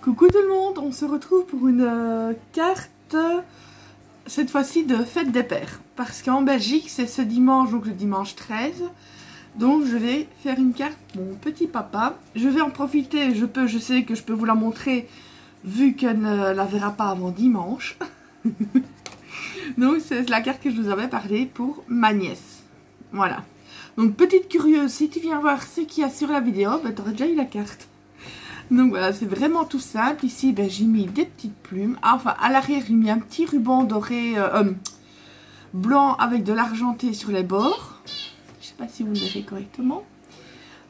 Coucou tout le monde, on se retrouve pour une carte, cette fois-ci de fête des pères. Parce qu'en Belgique, c'est ce dimanche, donc le dimanche 13. Donc je vais faire une carte pour mon petit papa. Je vais en profiter, je sais que je peux vous la montrer, vu qu'elle ne la verra pas avant dimanche. Donc c'est la carte que je vous avais parlé pour ma nièce. Voilà. Donc petite curieuse, si tu viens voir ce qu'il y a sur la vidéo, ben, tu aurais déjà eu la carte. Donc voilà, c'est vraiment tout simple. Ici, ben, j'ai mis des petites plumes. Ah, enfin, à l'arrière, j'ai mis un petit ruban doré, blanc avec de l'argenté sur les bords. Je sais pas si vous le verrez correctement.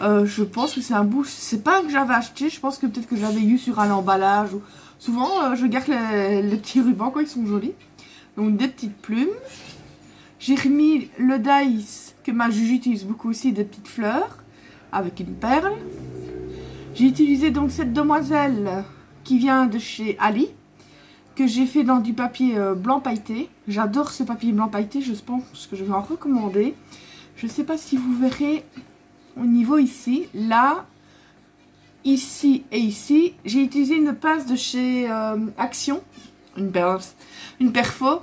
Je pense que c'est un bout, c'est pas un que j'avais acheté. Je pense que peut-être que j'avais eu sur un emballage. Ou... Souvent, je garde les petits rubans, quoi, ils sont jolis. Donc, des petites plumes. J'ai remis le dice que ma Juju utilise beaucoup aussi, des petites fleurs avec une perle. J'ai utilisé donc cette demoiselle qui vient de chez Ali, que j'ai fait dans du papier blanc pailleté. J'adore ce papier blanc pailleté, je pense que je vais en recommander. Je ne sais pas si vous verrez au niveau ici, là, ici et ici. J'ai utilisé une pince de chez Action, une perfo.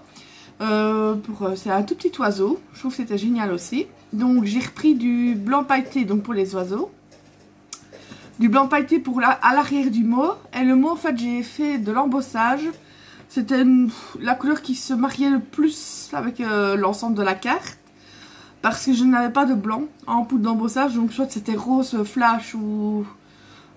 C'est un tout petit oiseau, je trouve que c'était génial aussi. Donc j'ai repris du blanc pailleté donc pour les oiseaux. Du blanc pailleté pour à l'arrière du mot. Et le mot, en fait, j'ai fait de l'embossage. C'était la couleur qui se mariait le plus avec l'ensemble de la carte. Parce que je n'avais pas de blanc en poudre d'embossage. Donc, soit c'était rose flash ou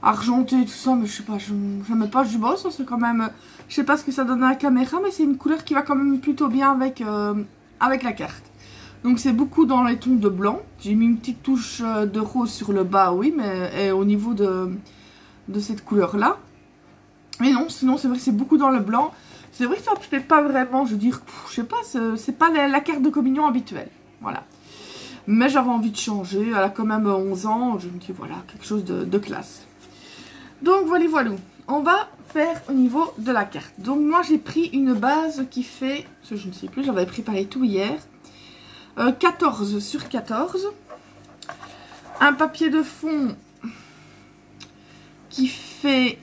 argenté, tout ça. Mais je sais pas, je n'aimais pas du boss. C'est quand même... Je sais pas ce que ça donne à la caméra. Mais c'est une couleur qui va quand même plutôt bien avec la carte. Donc c'est beaucoup dans les tons de blanc. J'ai mis une petite touche de rose sur le bas, oui, mais au niveau de cette couleur-là. Mais non, sinon c'est vrai que c'est beaucoup dans le blanc. C'est vrai que ça ne fait pas vraiment, je veux dire, je sais pas, c'est pas la carte de communion habituelle. Voilà. Mais j'avais envie de changer, elle a quand même 11 ans, je me dis voilà, quelque chose de classe. Donc voilà, voilà. On va faire au niveau de la carte. Donc moi j'ai pris une base qui fait, je ne sais plus, j'avais préparé tout hier. 14 sur 14, un papier de fond qui fait,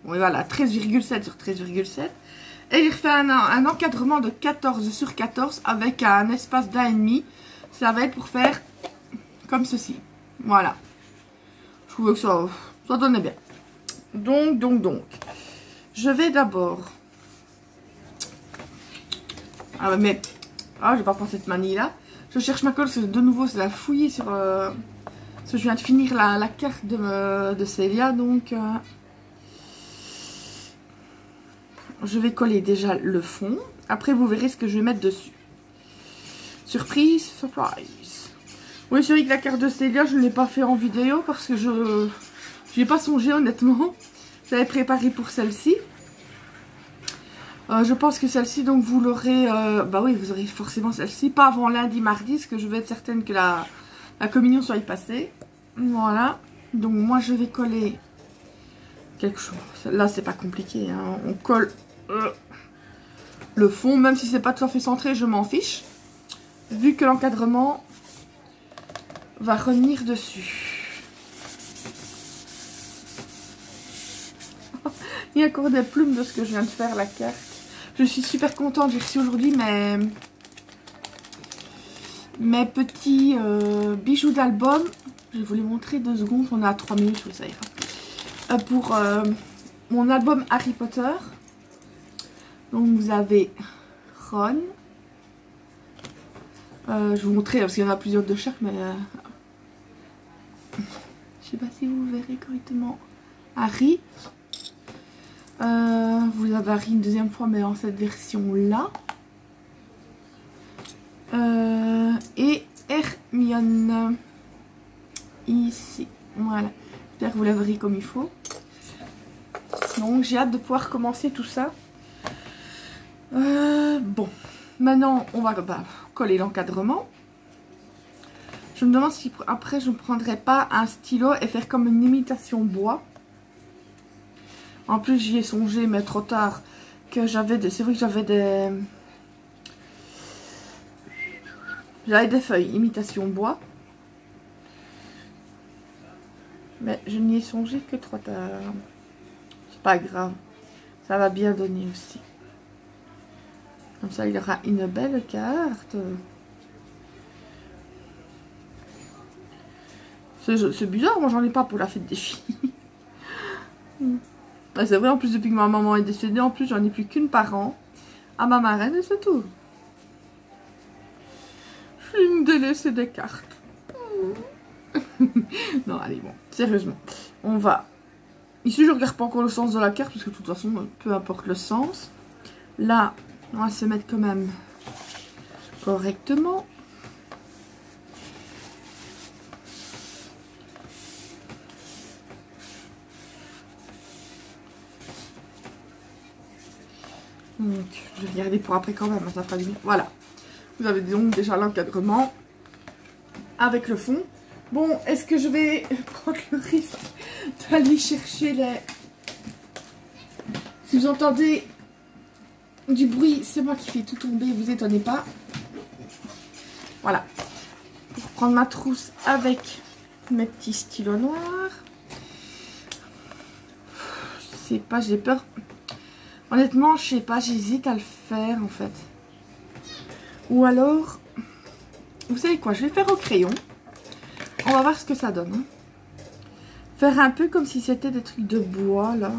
oui, voilà, 13,7 sur 13,7, et j'ai refait un encadrement de 14 sur 14 avec un espace d'1,5. Ça va être pour faire comme ceci, voilà. Je trouvais que ça donnait bien. Donc, je vais d'abord, je vais pas prendre cette manie là. Je cherche ma colle parce que de nouveau c'est la fouiller sur... parce que je viens de finir la carte de Célia. Donc je vais coller déjà le fond. Après vous verrez ce que je vais mettre dessus. Surprise, surprise. Oui, c'est vrai que la carte de Célia je ne l'ai pas fait en vidéo parce que je n'y ai pas songé honnêtement. J'avais préparé pour celle-ci. Je pense que celle-ci, donc vous l'aurez, bah oui, vous aurez forcément celle-ci, pas avant lundi, mardi, parce que je vais être certaine que la communion soit y passée. Voilà, donc moi je vais coller quelque chose. Là c'est pas compliqué, hein. On colle le fond, même si c'est pas tout à fait centré, je m'en fiche. Vu que l'encadrement va revenir dessus. Il y a encore des plumes de ce que je viens de faire, la carte. Je suis super contente, j'ai reçu aujourd'hui mes petits bijoux d'album. Je vais vous les montrer 2 secondes, on est à 3 minutes, ça ira. Pour mon album Harry Potter. Donc vous avez Ron. Je vais vous montrer parce qu'il y en a plusieurs de chaque, mais je sais pas si vous verrez correctement. Harry. Vous avez Harry une deuxième fois, mais en cette version-là. Et Hermione. Ici. Voilà. J'espère que vous la verrez comme il faut. Donc, j'ai hâte de pouvoir commencer tout ça. Bon. Maintenant, on va coller l'encadrement. Je me demande si après, je ne prendrai pas un stylo et faire comme une imitation bois. En plus, j'y ai songé, mais trop tard, que j'avais des... C'est vrai que j'avais des... J'avais des feuilles, imitation bois. Mais je n'y ai songé que trop tard. C'est pas grave. Ça va bien donner aussi. Comme ça, il aura une belle carte. C'est bizarre, moi j'en ai pas pour la fête des filles. C'est vrai, en plus depuis que ma maman est décédée, en plus j'en ai plus qu'une par an. À ma marraine et c'est tout. Je suis une délaissée des cartes. Non, allez, bon, sérieusement. On va... Ici, je regarde pas encore le sens de la carte, parce que de toute façon, peu importe le sens. Là, on va se mettre quand même correctement. Donc, je vais regarder pour après quand même, ça fera du bien. Voilà. Vous avez donc déjà l'encadrement avec le fond. Bon, est-ce que je vais prendre le risque d'aller chercher les... Si vous entendez du bruit, c'est moi qui fais tout tomber, vous étonnez pas. Voilà. Pour prendre ma trousse avec mes petits stylos noirs. Je sais pas, j'ai peur. Honnêtement, je sais pas, j'hésite à le faire en fait. Ou alors, vous savez quoi, je vais faire au crayon. On va voir ce que ça donne. Hein. Faire un peu comme si c'était des trucs de bois là.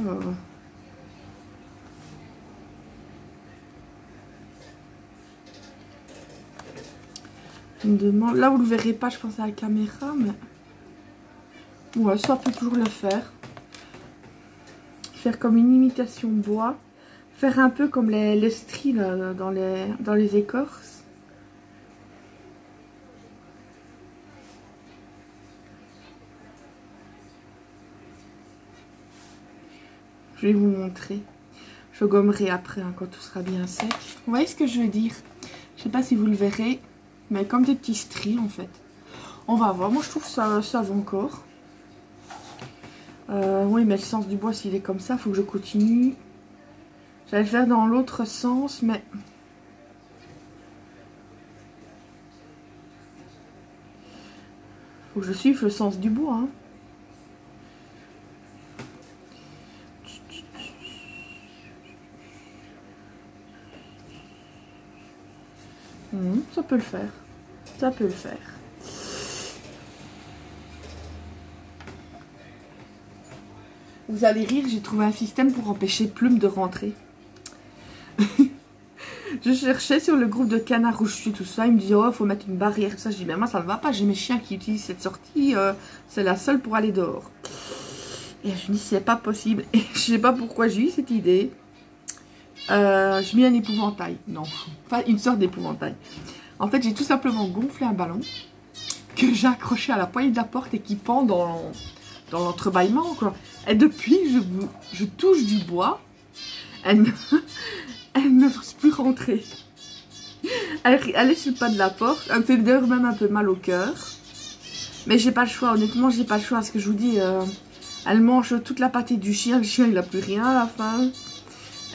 Je me demande, là vous le verrez pas, je pense à la caméra, mais ouais, ça peut toujours le faire. Faire comme une imitation bois. Faire un peu comme les stries là, dans les écorces. Je vais vous montrer. Je gommerai après hein, quand tout sera bien sec. Vous voyez ce que je veux dire? Je sais pas si vous le verrez. Mais comme des petits stries en fait. On va voir. Moi je trouve ça va encore. Oui mais le sens du bois s'il est comme ça, il faut que je continue. J'allais le faire dans l'autre sens, mais... Faut que je suive le sens du bois. Hein. Ça peut le faire. Ça peut le faire. Vous allez rire, j'ai trouvé un système pour empêcher Plume de rentrer. Je cherchais sur le groupe de canards où je suis, tout ça. Il me disait, oh, faut mettre une barrière. Ça, je dis, mais moi, ça ne va pas. J'ai mes chiens qui utilisent cette sortie. C'est la seule pour aller dehors. Et je me dis, c'est pas possible. Et je sais pas pourquoi j'ai eu cette idée. Je mis un épouvantail. Non, enfin, une sorte d'épouvantail. En fait, j'ai tout simplement gonflé un ballon que j'ai accroché à la poignée de la porte et qui pend dans l'entrebâillement, quoi. Et depuis, je touche du bois. Elle ne veut plus rentrer. Elle est sur le pas de la porte. Elle me fait d'ailleurs même un peu mal au cœur. Mais j'ai pas le choix. Honnêtement, j'ai pas le choix. Ce que je vous dis, elle mange toute la pâtée du chien. Le chien, il a plus rien à la fin.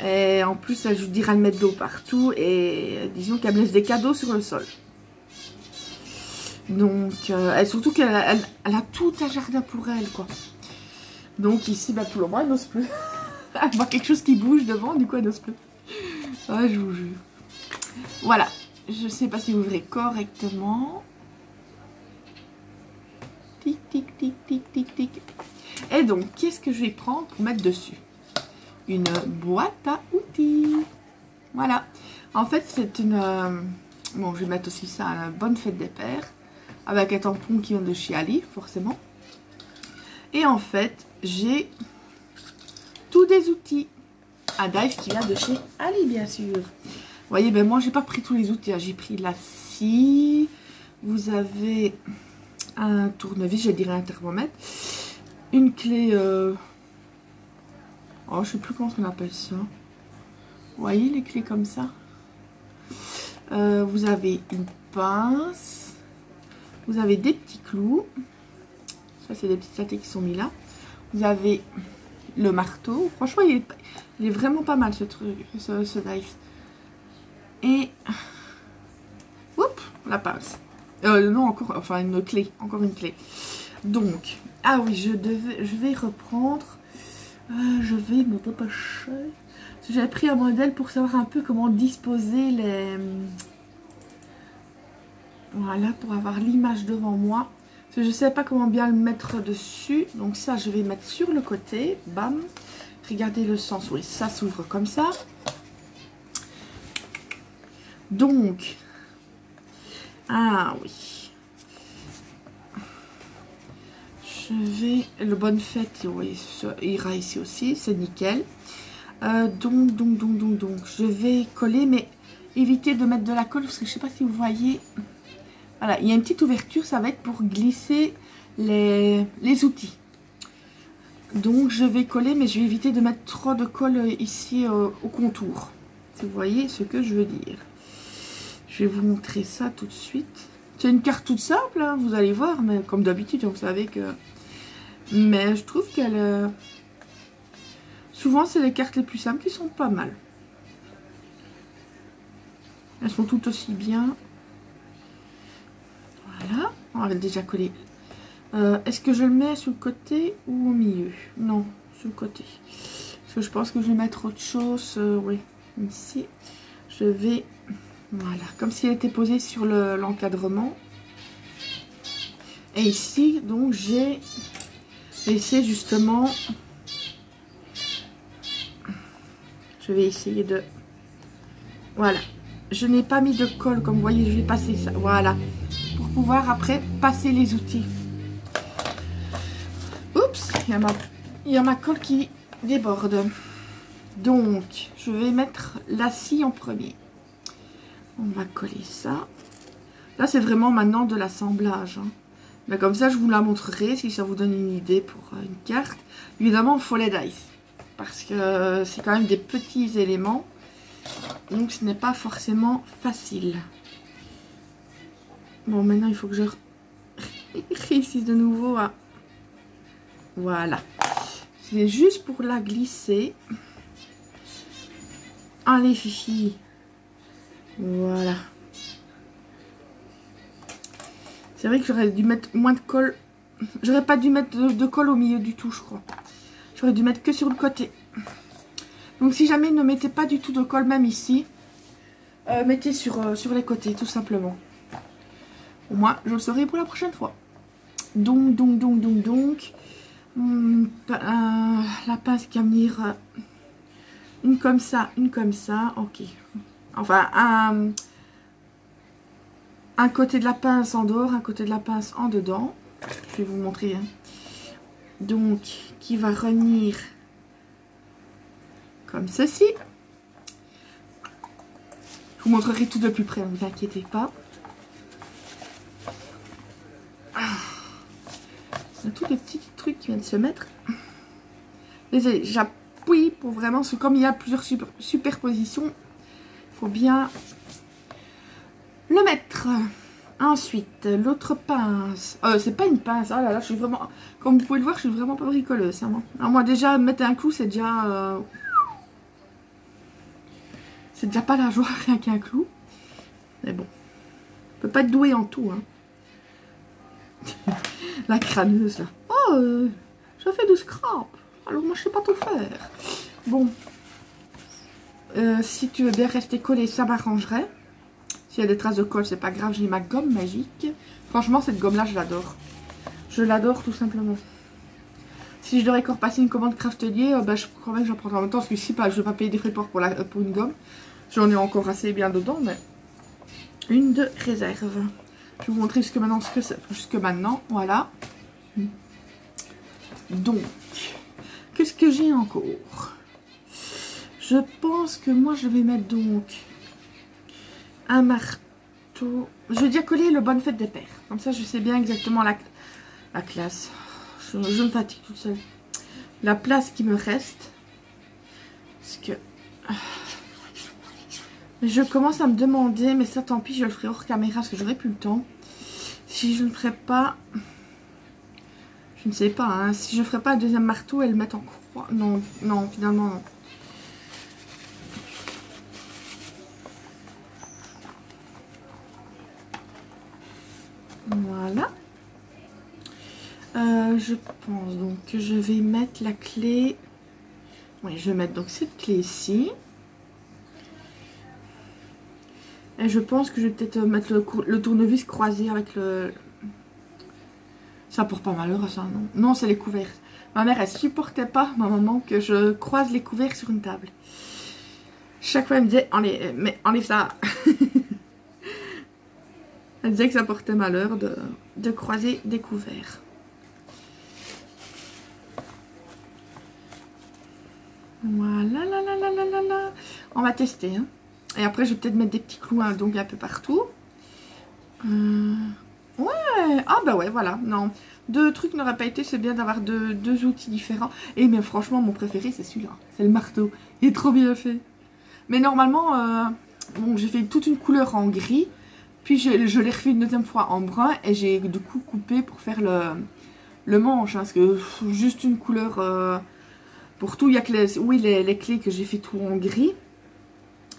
Et en plus, je vous dirais, elle met de l'eau partout. Et disons qu'elle me laisse des cadeaux sur le sol. Donc, surtout qu'elle a tout un jardin pour elle, quoi. Donc ici, bah, pour le moment, elle n'ose plus. Elle voit quelque chose qui bouge devant, du coup, elle n'ose plus. Ah, je vous jure. Voilà. Je sais pas si vous verrez correctement. Tic, tic, tic, tic, tic, tic. Et donc, qu'est-ce que je vais prendre pour mettre dessus? Une boîte à outils. Voilà. En fait, c'est une... bon, je vais mettre aussi ça à la bonne fête des pères. Avec un tampon qui vient de chez Ali, forcément. Et en fait, j'ai tous des outils. Un dive qui vient de chez Ali, bien sûr. Vous voyez, ben moi, j'ai pas pris tous les outils. Hein. J'ai pris la scie. Vous avez un tournevis, je dirais un thermomètre. Une clé... Oh, je sais plus comment on appelle ça. Vous voyez, les clés comme ça. Vous avez une pince. Vous avez des petits clous. Ça, c'est des petits satés qui sont mis là. Vous avez le marteau. Franchement, il est vraiment pas mal ce truc, ce dive. Et... Oups, la pince. Non, encore... Enfin, une clé. Encore une clé. Donc... Ah oui, je vais reprendre... Je vais me dépêcher. J'avais pris un modèle pour savoir un peu comment disposer les... Voilà, pour avoir l'image devant moi. Parce que je ne sais pas comment bien le mettre dessus. Donc ça, je vais mettre sur le côté. Bam. Regardez le sens. Oui, ça s'ouvre comme ça. Donc... Ah oui. Je vais... Le bonne fête, oui, ça ira ici aussi. C'est nickel. Donc, je vais coller, mais éviter de mettre de la colle parce que je ne sais pas si vous voyez. Voilà, il y a une petite ouverture, ça va être pour glisser les outils. Donc, je vais coller, mais je vais éviter de mettre trop de colle ici au contour. Si vous voyez ce que je veux dire. Je vais vous montrer ça tout de suite. C'est une carte toute simple, hein, vous allez voir, mais comme d'habitude, vous savez que... Mais je trouve qu'elle... Souvent, c'est les cartes les plus simples qui sont pas mal. Elles sont toutes aussi bien. Voilà. On va déjà coller. Est-ce que je le mets sur le côté ou au milieu? Non, sur le côté. Parce que je pense que je vais mettre autre chose. Oui, ici. Je vais... Voilà, comme si elle était posée sur l'encadrement. Et ici, donc, j'ai essayé justement... Je vais essayer de... Voilà. Je n'ai pas mis de colle, comme vous voyez, je vais passer ça. Voilà. Pour pouvoir après passer les outils. Oups, il y a ma colle qui déborde. Donc, je vais mettre la scie en premier. On va coller ça. Là, c'est vraiment maintenant de l'assemblage. Hein. Mais comme ça, je vous la montrerai si ça vous donne une idée pour une carte. Évidemment, il faut les dice. Parce que c'est quand même des petits éléments. Donc, ce n'est pas forcément facile. Bon, maintenant, il faut que je réussisse de nouveau à... Voilà. C'est juste pour la glisser. Allez, fifi. Voilà. C'est vrai que j'aurais dû mettre moins de colle. J'aurais pas dû mettre de colle au milieu du tout, je crois. J'aurais dû mettre que sur le côté. Donc si jamais ne mettez pas du tout de colle, même ici, mettez sur les côtés, tout simplement. Au moins, je le saurai pour la prochaine fois. Donc. La pince qui va venir une comme ça, ok. Enfin, un côté de la pince en dehors, un côté de la pince en dedans. Je vais vous montrer. Hein. Donc, qui va revenir comme ceci. Je vous montrerai tout de plus près, ne vous inquiétez pas. Il y a tous les petits trucs qui viennent de se mettre. Désolée, j'appuie pour vraiment, parce que comme il y a plusieurs superpositions, il faut bien le mettre. Ensuite, l'autre pince. C'est pas une pince. Oh là là, je suis vraiment... Comme vous pouvez le voir, je suis vraiment pas bricoleuse. Hein, alors moi, déjà, mettre un clou, c'est déjà... C'est déjà pas la joie, rien qu'un clou. Mais bon. On peut pas être doué en tout. Hein. La crâneuse, là. Oh, je fais du scrap. Alors moi, je sais pas tout faire. Bon. Si tu veux bien rester collé, ça m'arrangerait. S'il y a des traces de colle, c'est pas grave, j'ai ma gomme magique. Franchement, cette gomme-là, je l'adore. Je l'adore tout simplement. Si je devrais encore passer une commande Craftelier, je crois bien que j'en prendrai en même temps. Parce que ici, je ne vais pas payer des frais de port pour une gomme. J'en ai encore assez bien dedans, mais une de réserve. Je vais vous montrer jusque maintenant ce que c'est. Jusque maintenant, voilà. Donc, qu'est-ce que j'ai encore? Je pense que moi, je vais mettre donc... un marteau. Je vais déjà coller le bonne fête des pères. Comme ça, je sais bien exactement la classe. Je me fatigue toute seule. La place qui me reste. Parce que... Je commence à me demander, mais ça tant pis, je le ferai hors caméra parce que j'aurai plus le temps. Si je ne le ferai pas... Je ne sais pas, hein. Si je ne ferai pas un deuxième marteau et le mettre en croix... Non, non, finalement non. Voilà. Je pense donc que je vais mettre la clé Oui, je vais mettre donc cette clé ici. Et je pense que je vais peut-être mettre le tournevis croisé avec le... Ça porte pas malheur ça, non? Non, c'est les couverts. Ma mère, elle supportait pas, ma maman, que je croise les couverts sur une table. Chaque fois, elle me disait, enlève ça. Elle disait que ça portait malheur de croiser des couverts. Voilà, là, là, là, là, là, là. On va tester. Hein. Et après, je vais peut-être mettre des petits clous hein, donc un peu partout. Ouais, ah bah ouais, voilà. Non, deux trucs n'auraient pas été, c'est bien d'avoir deux outils différents. Et mais franchement, mon préféré, c'est celui-là. C'est le marteau. Il est trop bien fait. Mais normalement, bon, j'ai fait toute une couleur en gris. Puis je l'ai refait une deuxième fois en brun. Et j'ai du coup coupé pour faire le manche. Hein, parce que juste une couleur... pour tout, il y a que les clés que j'ai fait tout en gris.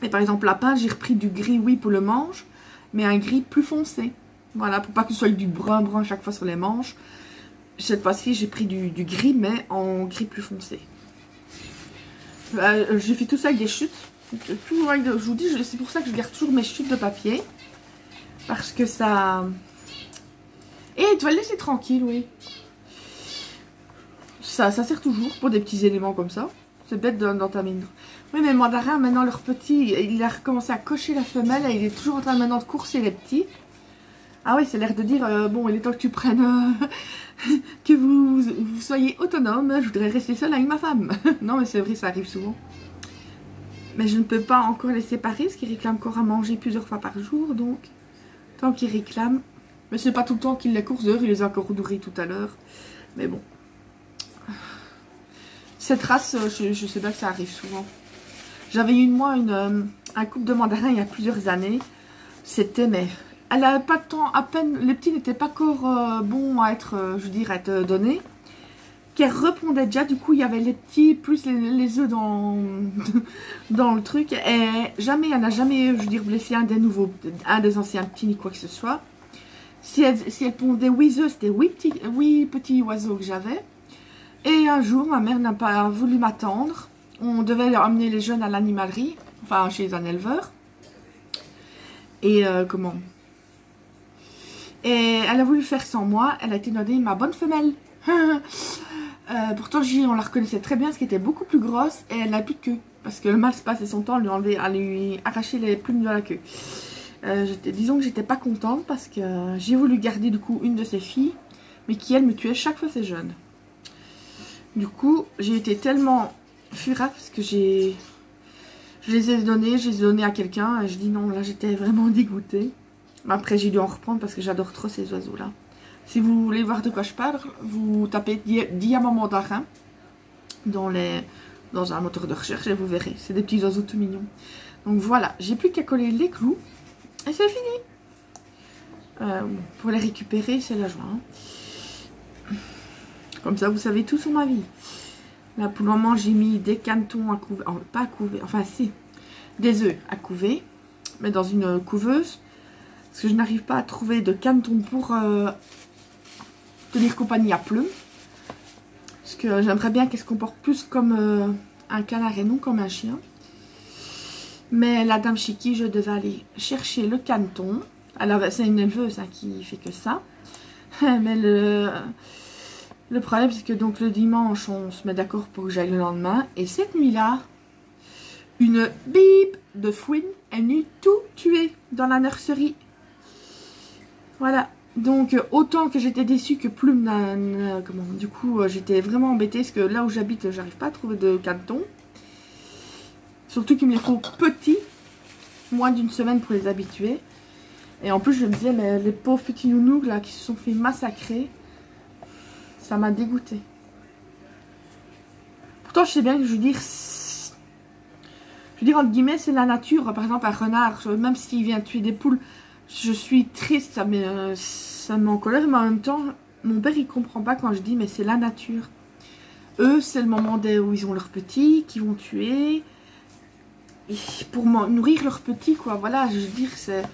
Et par exemple, la pince, j'ai repris du gris, oui, pour le manche, mais un gris plus foncé. Voilà, pour pas que ce soit du brun chaque fois sur les manches. Cette fois-ci, j'ai pris du gris, mais en gris plus foncé. J'ai fait tout ça avec des chutes. Je vous dis, c'est pour ça que je garde toujours mes chutes de papier. Parce que ça... Et tu vas le laisser tranquille, oui. Ça sert toujours pour des petits éléments comme ça. C'est bête dans ta mine. Oui, mais mandarin, maintenant, leur petit, il a recommencé à cocher la femelle et il est toujours en train maintenant de courser les petits. Ah oui, c'est l'air de dire, bon, il est temps que tu prennes, que vous soyez autonome, je voudrais rester seule avec ma femme. Non, mais c'est vrai, ça arrive souvent. Mais je ne peux pas encore les séparer, parce qu'ils réclament encore à manger plusieurs fois par jour, donc, tant qu'ils réclament. Mais c'est pas tout le temps qu'ils les courent, il les a encore nourris tout à l'heure. Mais bon. Cette race, je sais bien que ça arrive souvent. J'avais eu moi un couple de mandarins il y a plusieurs années. C'était, mais elle n'avait pas de temps, à peine, les petits n'étaient pas encore bons à être, je veux dire, à être donnés. Qu'elle répondait déjà, du coup il y avait les petits plus les œufs dans le truc. Et jamais, elle n'a jamais, je veux dire, blessé un des anciens petits ni quoi que ce soit. Si elle pondait 8 œufs, c'était 8 petits oiseaux que j'avais. Et un jour, ma mère n'a pas voulu m'attendre. On devait emmener les jeunes à l'animalerie, enfin chez un éleveur. Et comment? Et elle a voulu faire sans moi. Elle a été donnée ma bonne femelle. Pourtant, on la reconnaissait très bien, parce qu'elle était beaucoup plus grosse et elle n'a plus de queue. Parce que le mâle se passait son temps à lui arracher les plumes de la queue. Disons que j'étais pas contente parce que j'ai voulu garder du coup une de ses filles, mais qui elle me tuait chaque fois ses jeunes. Du coup, j'ai été tellement furax parce que je les ai donnés à quelqu'un et je dis non, là j'étais vraiment dégoûtée. Après j'ai dû en reprendre parce que j'adore trop ces oiseaux là. Si vous voulez voir de quoi je parle, vous tapez diamant mandarin dans un moteur de recherche et vous verrez. C'est des petits oiseaux tout mignons. Donc voilà, j'ai plus qu'à coller les clous et c'est fini. Pour les récupérer, c'est la joie. Hein. Comme ça, vous savez tout sur ma vie. Là, pour le moment, j'ai mis des canetons à couver. Oh, pas à couver, enfin si. Des œufs à couver. Mais dans une couveuse. Parce que je n'arrive pas à trouver de canetons pour tenir compagnie à plumes. Parce que j'aimerais bien qu'elle se comporte plus comme un canard et non comme un chien. Mais la dame chez qui je devais aller chercher le caneton. Alors, c'est une éleveuse hein, qui fait que ça. Mais le problème, c'est que donc le dimanche, on se met d'accord pour que j'aille le lendemain. Et cette nuit-là, une bip de fouine est venue tout tuer dans la nurserie. Voilà. Donc, autant que j'étais déçue que Plume du coup, j'étais vraiment embêtée parce que là où j'habite, j'arrive pas à trouver de caneton. Surtout qu'il me les faut petits. Moins d'une semaine pour les habituer. Et en plus, je me disais, mais les pauvres petits nounous là qui se sont fait massacrer. Ça m'a dégoûté. Pourtant, je sais bien que je veux dire entre guillemets, c'est la nature. Par exemple, un renard, même s'il vient tuer des poules, je suis triste, ça me met en colère. Mais en même temps, mon père, il comprend pas quand je dis, mais c'est la nature. Eux, c'est le moment où ils ont leurs petits, qu'ils vont tuer. Et pour nourrir leurs petits, quoi. Voilà, je veux dire, c'est...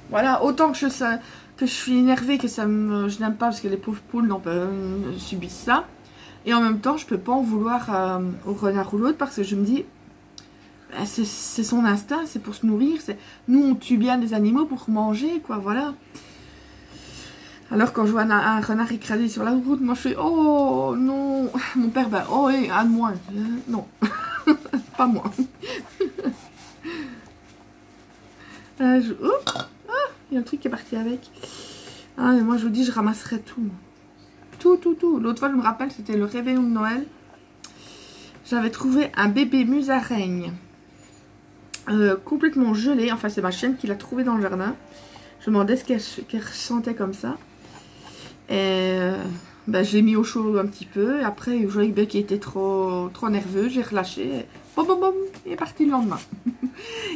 Voilà, autant que je suis énervée, que je n'aime pas parce que les pauvres poules subissent ça. Et en même temps, je peux pas en vouloir au renard ou l'autre parce que je me dis, bah, c'est son instinct, c'est pour se nourrir. Nous, on tue bien des animaux pour manger, quoi, voilà. Alors quand je vois un renard écrasé sur la route, moi je fais, oh non. Mon père, bah, oh, et un de moins. Non, pas moi. Oh, ah, il y a un truc qui est parti avec. Ah, mais moi je vous dis, je ramasserai tout. Tout. L'autre fois, je me rappelle, c'était le réveillon de Noël. J'avais trouvé un bébé musaraigne complètement gelé. Enfin, c'est ma chienne qui l'a trouvé dans le jardin. Je me demandais ce qu'elle ressentait comme ça. Et ben, je l'ai mis au chaud un petit peu. Et après, je voyais qu'il était trop nerveux. J'ai relâché. Bom, bom, bom, il est parti le lendemain.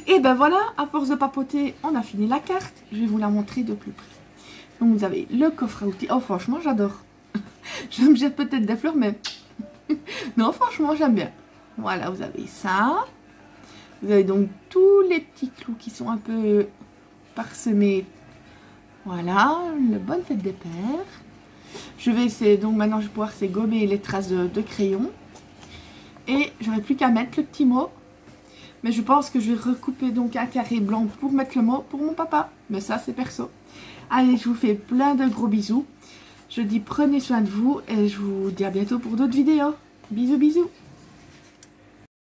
Et ben voilà, à force de papoter, on a fini la carte. Je vais vous la montrer de plus près. Donc, vous avez le coffre à outils. Oh, franchement, j'adore. Je me jette peut-être des fleurs, mais non, franchement, j'aime bien. Voilà, vous avez ça. Vous avez donc tous les petits clous qui sont un peu parsemés. Voilà, le bonne fête des pères. Je vais essayer, donc maintenant je vais pouvoir gommer les traces de crayon. Et j'aurai plus qu'à mettre le petit mot. Mais je pense que je vais recouper donc un carré blanc pour mettre le mot pour mon papa. Mais ça, c'est perso. Allez, je vous fais plein de gros bisous. Je dis prenez soin de vous et je vous dis à bientôt pour d'autres vidéos. Bisous, bisous.